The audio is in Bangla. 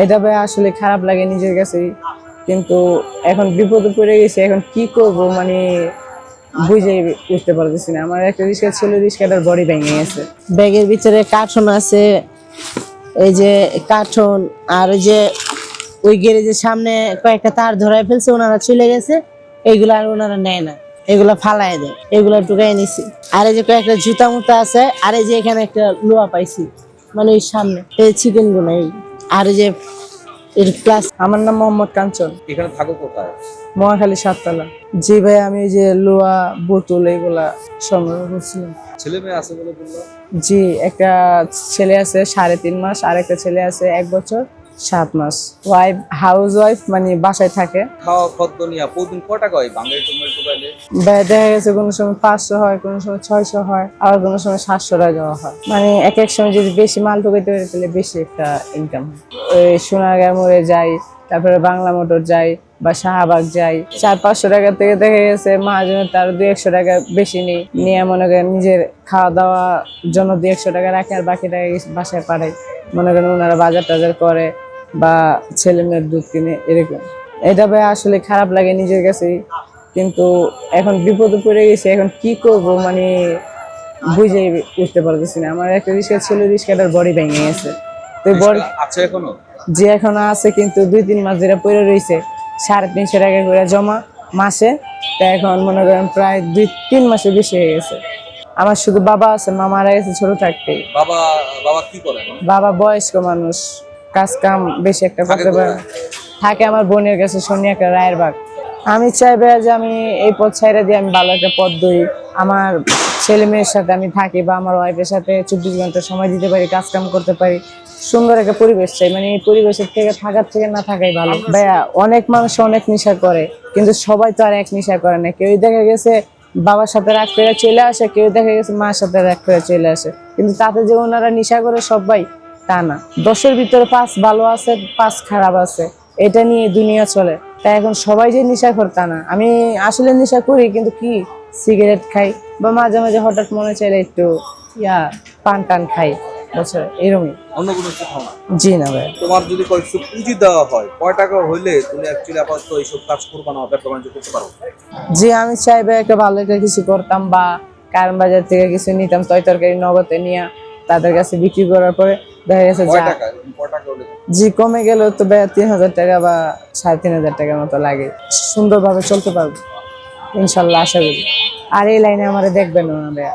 এটা ভাই আসলে খারাপ লাগে নিজের কাছে, কিন্তু এখন বিপদে পড়ে গেছে, এখন কি করব মানে বুঝে উঠতে পারতেছি না। আমার একটা রিক্সা ছিল, রিক্সাটার বডি ভেঙে গেছে। ব্যাগের ভিতরে কার্টন আছে, এই যে কার্টন, আর ওই যে ওই গ্যারেজের সামনে কয়েকটা তার ধরায় ফেলছে, ওনারা চলে গেছে, এইগুলা আর ওনারা নেয় না, এগুলা ফালায় দেয়, এগুলা টুকাই নিছি। আর এই যে কয়েকটা জুতা মুতা আছে, আর এই যে এখানে একটা লোহা পাইছি, মানে ওই সামনে এই চিকেন গুলো, এই আর এই যে এর প্লাস। আমার নাম মোহাম্মদ কাঞ্চন। এখানে থাকো কোথায়? মহাখালী 7 তলা। জি ভাই, আমি ওই যে লোহা বোতল এগুলা সংগ্রহ করছিলাম। ছেলে মেয়ে আছে বলে বললো? জি, একটা ছেলে আছে 3.5 মাস, আর একটা ছেলে আছে 1 বছর 7 মাস। ওয়াইফ হাউস ওয়াইফ, মানে বাসায় থাকে। খাওয়া খদ্দ নিয়ে প্রতিদিন ক টাকা হয় বাঙালি তোমার টোটালে? ব্যয় দেখা গেছে কোনো সময় 500 হয়, কোনো সময় 600 হয়, আবার কোনো সময় 700 টাকা হয়। মানে এক এক সময় যদি বেশি মাল ঢুকাইতে পারে তাহলে বেশি একটা ইনকাম। ওই সোনারগাঁ মোড়ে যাই, তারপরে বাংলা মোটর যাই, বা শাহবাগ যাই। 400-500 টাকা থেকে দেখা গেছে মাঝে তার 200-100 টাকা বেশি নিয়ে মনে করেন নিজের খাওয়া দাওয়ার জন্য 200-100 টাকা রাখে, আর বাকি টাকা বাসায় পাঠায়। মনে করেন ওনারা বাজার টাজার করে বা ছেলে মেয়ের দুধ কিনে, এরকম। এটা ভাই আসলে খারাপ লাগে নিজের কাছে, কিন্তু এখন বিপদে পড়ে গেছে, এখন কি করব মানে বুঝে উঠতে পারতেছি না। আমার একটা রিক্সা ছিল, রিক্সাটার বডি ভেঙে গেছে। তো বডি আছে এখনো? যে এখনো আছে, কিন্তু 2-3 মাস ধরে পড়ে রয়েছে। 350 টাকা করে জমা মাসে। তা এখন মনে করেন প্রায় 2-3 মাসের বেশি হয়ে গেছে। আমার শুধু বাবা আছে, মা মারা গেছে ছোট থাকতেই। বাবা বাবা কি করেন? বাবা বয়স্ক মানুষ, কাজ কাম বেশি একটা করতে পারে না। থাকে আমার বোনের কাছে, শনি একটা রায়ের বাগ। আমি চাইবে যে আমি এই পথ ছাইড়া দিয়ে আমি ভালো একটা পথ ধরি, আমার ছেলে মেয়ের সাথে আমি থাকি, বা আমার ওয়াইফের সাথে 24 ঘন্টা সময় দিতে পারি, কাজ কাম করতে পারি। সুন্দর একটা পরিবেশ চাই, মানে এই পরিবেশের থেকে থাকার থেকে না থাকাই ভালো। ভাইয়া, অনেক মানুষ অনেক নেশা করে, কিন্তু সবাই তো আর এক নেশা করে না। কেউ দেখা গেছে বাবার সাথে রাগ করে চলে আসে, কেউ দেখা গেছে মার সাথে রাগ করে চলে আসে, কিন্তু তাতে যে ওনারা নেশা করে সবাই, তা না। 10-এর ভিতরে 5 ভালো আছে, 5 খারাপ আছে, এটা নিয়ে দুনিয়া চলে। তাই এখন সবাই যে নেশাখোর তা না। আমি আসলে নেশা করি, কিন্তু কি সিগারেট খাই, বা মাঝে মাঝে হঠাৎ মনে চাইলে একটু পান টান খাই, বছর এরকমই। অন্য কোনো কিছু খাও না? জি না ভাই। তোমার যদি কিছু পুঁজি দেওয়া হয়, কয় টাকা হইলে তুমি অ্যাকচুয়ালি আপাতত এইসব কাজ করবা না, ব্যবসা বাণিজ্য করতে পারো? জি, আমি চাইবে একটা ভালো একটা কিছু করতাম, বা কারণ বাজার থেকে কিছু নিতাম, তরকারি নগদে নিয়ে তাদের কাছে বিক্রি করার পরে দেখা গেছে কয় টাকা হলে? জি, কমে গেল তো 3,000 টাকা বা 3,500 টাকার মতো লাগে, সুন্দরভাবে চলতে পারবো ইনশাল্লাহ, আশা করি। আর এই লাইনে আমারে দেখবেন না ভাইয়া।